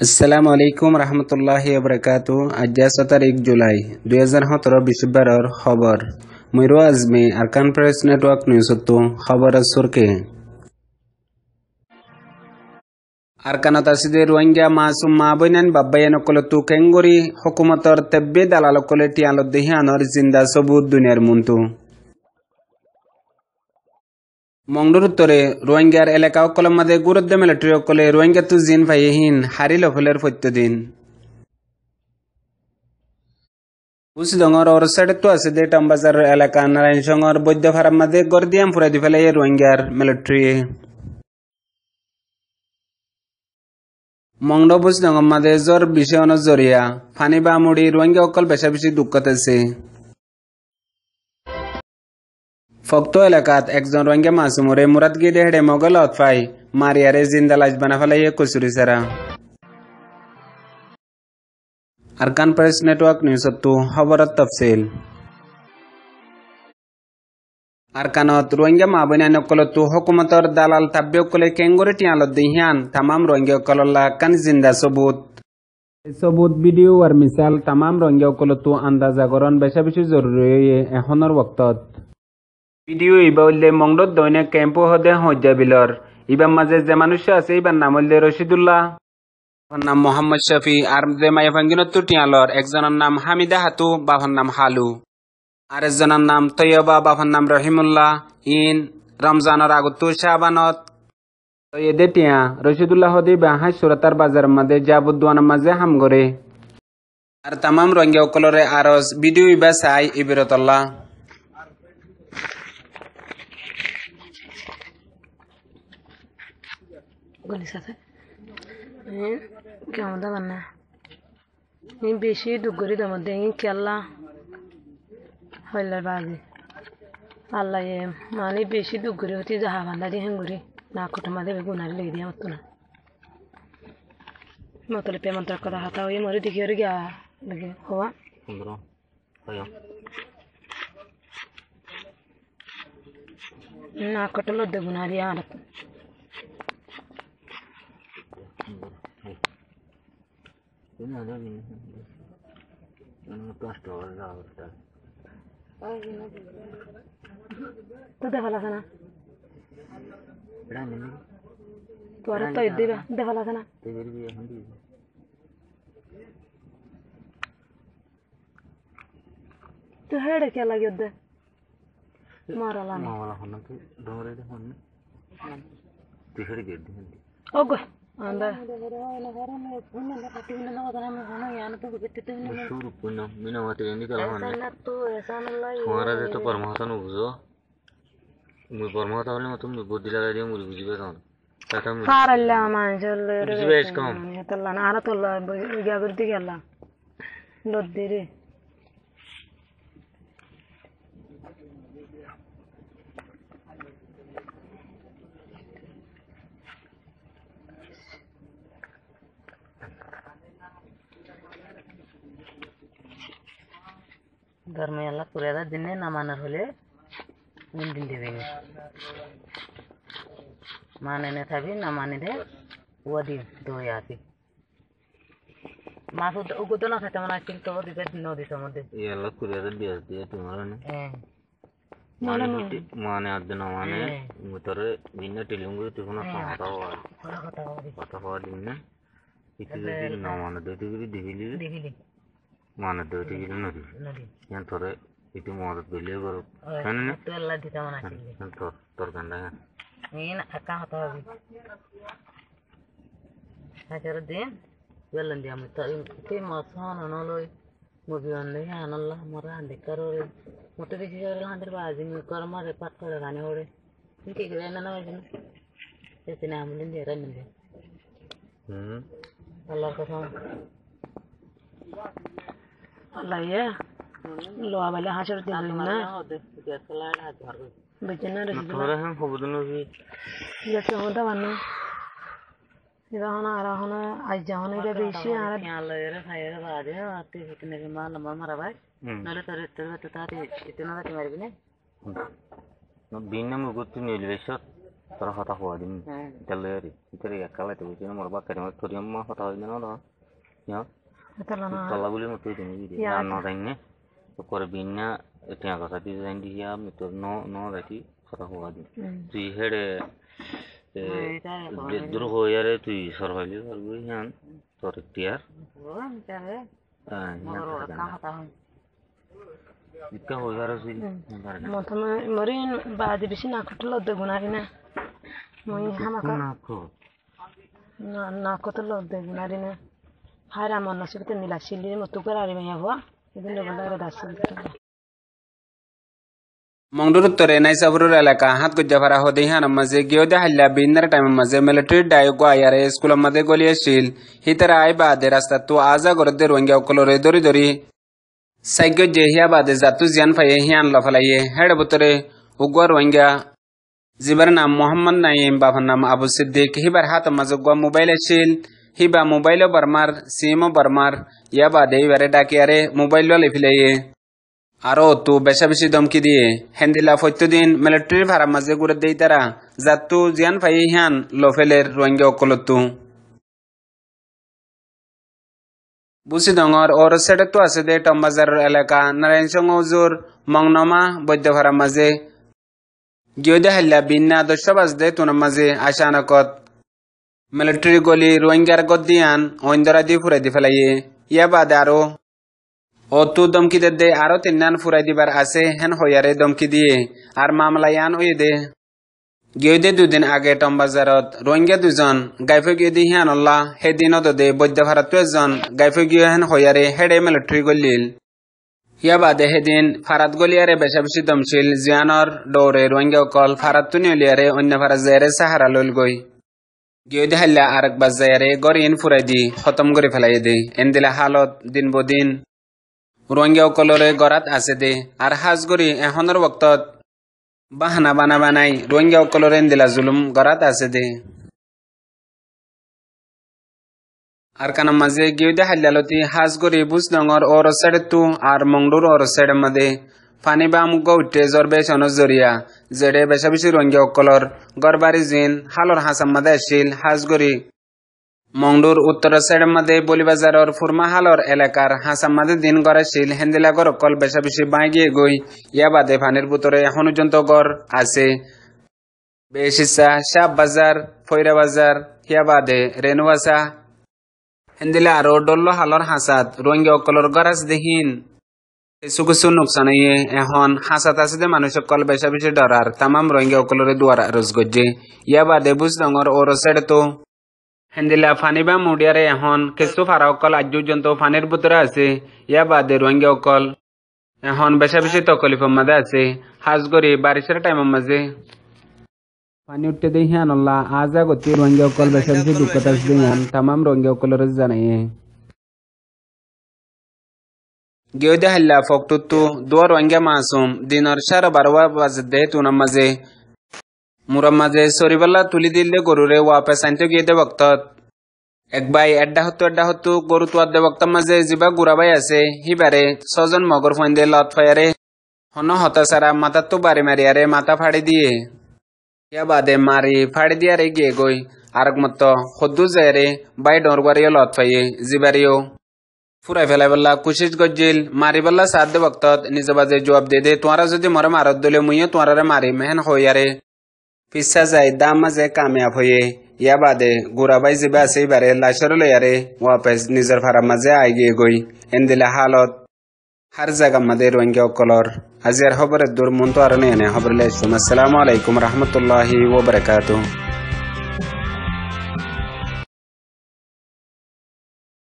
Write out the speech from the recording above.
আসসালামু আলাইকুম রহমতুল্লাহি ওবরাকাতু। আজ 17 জুলাই 2017 বৃহস্পতিবারের খবর মইরো আজমি আরকান প্রেস নেটওয়ার্ক নিউজতো খবর সুরকে আরকানত আসিদে রোহিঙ্গা মাসুম মাবইনান বাব্বায়ান কলতু কেঙ্গরি হুকুমতর তেব্বে দালাল কলে টিয়ালত দেহিয়ানর জিন্দা সবুত দুনিয়ার মুন্তু মংডুর উত্তরে রোহিঙ্গার এলাকা অকলের মাঝে গুরুত্ব মিলিটারি অকলে রোহিঙ্গা তু জিন ভাইহীন হারিল হলের প্রত্যদিন বুসিদঙর ওর সাইডে তো আছে দে টামবাজার এলাকা নারায়ণসঙ্গর বৈদ্য ফারাম মাঝে গর্দিয়াম ফুরাই দি ফেলাই রোহিঙ্গার মিলিটারি মংড বুসিদঙর মাঝে জ্বর বিষয় জরিয়া ফানি বা মুড়ি রোহিঙ্গা অকল বেশা বেশি দুঃখত আছে ফক্ত এলাকাত একজন রোহিঙ্গা মাসুমরে মুরাদ গিয়ে হেডে মগল অতফাই মারিয়ারে জিন্দা লাশ বানা ফেলাই কচুরি সারা আরকান প্রেস নেটওয়ার্ক নিউজতো খবরত তফসিল আরকানত রোহিঙ্গা মাবইনা নকলতো হুকুমতর দালাল তাব্যকলে কেঙ্গরে টিয়ালত দিহিয়ান তামাম রোহিঙ্গা কলল্লা কান জিন্দা সবুত সবুত ভিডিও আর মিসাল তামাম রোহিঙ্গা কলতো আন্দাজাগরণ বেশা বেশি জরুরি এখনের বক্তত ভিডিও ইবা উল্লে মংডত দৈনিক ক্যাম্পো হদে হজ্জা বিলর ইবার মাঝে যে মানুষ আছে ইবার নাম উল্লে রশিদুল্লাহ নাম মোহাম্মদ শফি আর যে মায়া ভাঙ্গিনত টিয়ালর একজনের নাম হামিদা হাতু বাবার নাম হালু আর একজনের নাম তৈয়বা বাবার নাম রহিমুল্লাহ ইন রমজানের আগত শাহবানত এদে টিয়া রশিদুল্লাহ হদি বাহাই সুরাতার বাজার মাঝে জাবুদ্দানের মাঝে হাম করে আর তামাম রোহিঙ্গা কলরে আরজ ভিডিও ইবা চাই ইবিরতল্লাহ কেমন দাবার না বেশি দুগরি দামের দিয়ে কেলা হইলার বাজে আল্লাহ মানে বেশি দুগরি হতে যাহা বান্ধা দিয়ে হেঙ্গুরি না কোটা মাঝে গুনারি লেগে দিয়ে মতো না মতলে পেমন্ত কথা হাতা হয়ে মরে দেখি আর গিয়া লাগে হওয়া না কোটা লদ্দে গুনারি আর তো দেখা লাগে না তোর তো দিবা দেখা লাগে না তো হেড়ে কে লাগে দে মারালা না ওগো anda ধর্ম আল্লাহ পুরাদার দিনে না মানার হলে দিন দেবে মানে না থাকবি না মানে দে ও দিন দই আসি মাছ উগত না থাকে মানে কিন্তু দিতে নদীর মধ্যে আল্লাহ পুরাদার দিয়ে দিয়ে তোমার মানে মানে আজ না মানে মুতরে দিন টেলিঙ্গু তখন কথা হওয়া দিন না কিছু দিন না মানে দুই দেখিলি মানে দুইটি গিলি নদী yan thore itu mau beli baru kan ini itu Allah di taman asli kan tor gandangan ini akan atau ajar deh jalan dia minta itu masalah noloi mobil anda ya Allah marah anda karo motor di jalan anda bazi mikor marah pat karo gane ore ini kira nana aja itu nih ambilin dia kan ini Allah kasih Allah ya lo abala hajar din na bejana re thora ham hobudno ki jase hoda banna ida hona ara hona aj jahone re beshi ara yalla ere khayere baade ate kitne ke mal lamba mara bhai nale tare tare tate itna da marbi ne no binna mugutu nilveshot তোরা কথা হওয়া দিন তাহলে ভিতরে একালে তো বুঝি আমার বাক্কারে আমার তোর আম্মা কথা হয় না না ইয়া তলা বলে মতো তুমি না জানি তো করে বিনা এটা কথা দিয়ে জানি দিয়া আমি তোর ন রাখি কথা হওয়া দিন তুই হেডে দূর হয়ে রে তুই সরভাইলি করবি হ্যাঁ তোর টিয়ার ইকা হয়ে গেল মরি বাদি বেশি না কুটলো দেগুনারি না মই হামাকা না কুটলো দেগুনারি না হারা মন নসিবতে মিলাছিলি মতো করে আরি মাইয়া হওয়া এদিন বলারে দাসিল মংডুর উত্তরে নাইসাবুর এলাকা হাত গুজ্জাফারা হদে হান মাঝে গিয়োদে হাল্লা বিন্নার টাইম মাঝে মিলিটারি ডায়গো আয়ারে স্কুল মাঝে গলিয়েছিল হিতারা আই বাদে রাস্তা তো আজা গরদে রোহিঙ্গা কলরে দরি দরি সাইগ্য যে হিয়া বাদে জাতু জিয়ান ফাইয়ে হিয়ান লফালাইয়ে হেড বুতরে উগুয়া রোহিঙ্গা জিবার নাম মোহাম্মদ নাইম বাবার নাম আবু সিদ্দিক হিবার হাত মাঝে গুয়া মোবাইল ছিল হিবা মোবাইল বরমার সিমো বরমার ইয়া বাদে ইবারে ডাকিয়ারে মোবাইল লিফিলাইয়ে আরো তো বেশা বেশি দমকি দিয়ে হেন্দিলা প্রত্যেকদিন মিলিটারি ভাড়া মাঝে ঘুরে দেই তারা জাতু জিয়ান ফাই হিয়ান লফেলের রোহিঙ্গা অকলতু বুসি ডঙর ওর সেটা তো আছে দে টমবাজারের এলাকা নারায়ণ সংজুর মংনমা বৈদ্য ভাড়া মাঝে গিয়ে হাল্লা বিন্না 10 বাজে তুনার মাঝে আশানকত মিলিটারি গলি রোহিঙ্গার গদ্দিয়ান অইন্দরা দিয়ে ফুরাই দি ফেলাইয়ে ইয়া বাদে আরো ও তু দমকি দে আরো 3 ফুরাই দিবার আছে হেন হইয়ারে দমকি দিয়ে আর মামলায়ান ওই দে গিয়ে 2 দিন আগে টমবাজারত রোহিঙ্গা 2 জন গাইফে গিয়ে দি হিয়ান আল্লাহ হেদিনত দে বৈদ্য ভাড়া 2 জন গাইফে গিয়ে হেন হইয়ারে হেডে মিলিটারি গলিল ইয়া বাদে হেদিন ফারাত গলিয়ারে বেশা বেশি দমছিল জিয়ানর দৌড়ে রোহিঙ্গা কল ফারাত তুনিলিয়ারে অন্য ভাড়া জায়রে সাহারা লইল গই গিয়ে দেখাইলা আরেক বাজ জায়রে গরিন ফুরাই দি খতম করে ফেলাই দে এনদিলা হালত দিন বদিন রোহিঙ্গা কলরে গরাত আছে দে আর হাজ গরি এখনের বক্তত বাহানা বানা বানাই রোহিঙ্গা কলরে এনদিলা জুলুম গরাত আছে দে আর কানাম মাঝে গিয়ে দেখাইলালতি হাজ গরি বুঝ ডঙর ওর সাইডে তু আর মংডুর ওর সাইডের মাঝে পানি বা মুগ উঠে জ্বর বেশ অনজরিয়া জেডে বেশা বেশি রোহিঙ্গা কলর গড়বাড়ি জিন হালর হাসাম মাদে আসিল হাজ গরি মংডুর উত্তর সাইডের মাঝে বলিবাজারের ফুরমা হালর এলাকার হাসাম মাদে দিন গড়াছিল হেন্দিলা গড় কল বেশা বেশি বাই গিয়ে গই ইয়া বাদে পানির ভিতরে এখন পর্যন্ত গড় আছে বেশিসা শাহ বাজার ফৈরা বাজার ইয়া বাদে রেনুবাসা হেন্দিলা আরো ডল্লো হালর হাসাত রোহিঙ্গা কলর গড়াস দেহিন কিছু কিছু নোকসান হয়ে এখন হাসাত আছে যে মানুষের কল বেশা বেশি ডরার তামাম রোহিঙ্গা কলরে দুয়ার রোজ গজ্জে ইয়া বাদে বুঝ ডঙর ওর সাইডে তো হেন্দিলা ফানি বা মুডিয়ারে এখন কিছু ফারা অকল আজ পর্যন্ত ফানির ভিতরে আছে ইয়া বাদে রোহিঙ্গা অকল এখন বেশা বেশি তকলিফের মাঝে আছে হাজ গরি বারিশের টাইমের মাঝে পানি উঠতে দেই হ্যাঁ আল্লাহ আজা গতি রোহিঙ্গা অকল বেশা বেশি দুঃখত আসবে তামাম রোহিঙ্গা অকলরে জানাইয়ে গিয়ে দেখাইলা ফকটুতু দুয়া রোহিঙ্গা মাসুম দিনর 12:30 বাজে দে তুনার মাঝে মুরার মাঝে সরিবাল্লা তুলি দিলে গরুরে ওয়াপেস আনতে গিয়ে দে বক্তত এক ভাই এড্ডা হতো গরু তোয়ার দে বক্তার মাঝে যিবা গুড়াবাই আছে হিবারে 6 জন মগর ফাইন দে লত ফায়ারে হন হতা সারা মাথা তো বাড়ি মারিয়ারে মাথা ফাড়ি দিয়ে ইয়া বাদে মারি ফাড়ি দিয়ারে গিয়ে গই আরেক মত খদ্দু যায়রে বাই ডরবারিও লত ফাইয়ে জিবারিও ফুরাই ফেলাই বললা কুশিস গজ্জিল মারি বললা সাথ দে বক্তত নিজে বাজে জবাব দে তোরা যদি মরে মারত দিলে মুইও তোরারে মারি মেহন হইয়ারে পিসা যাই দাম মাঝে কামিয়াব হয়ে ইয়া বাদে গুড়াবাই যিবা আছে এবারে লাশর লইয়ারে ওয়াপেস নিজের ভাড়া মাঝে আই গিয়ে গই এনদিলা হালত হার জায়গা মাঝে রোহিঙ্গা কলর আজিয়ার খবরের দূর মন তো আর নেই খবর লাইছুম। আসসালামু আলাইকুম রহমতুল্লাহি ওয়া বারাকাতুহু।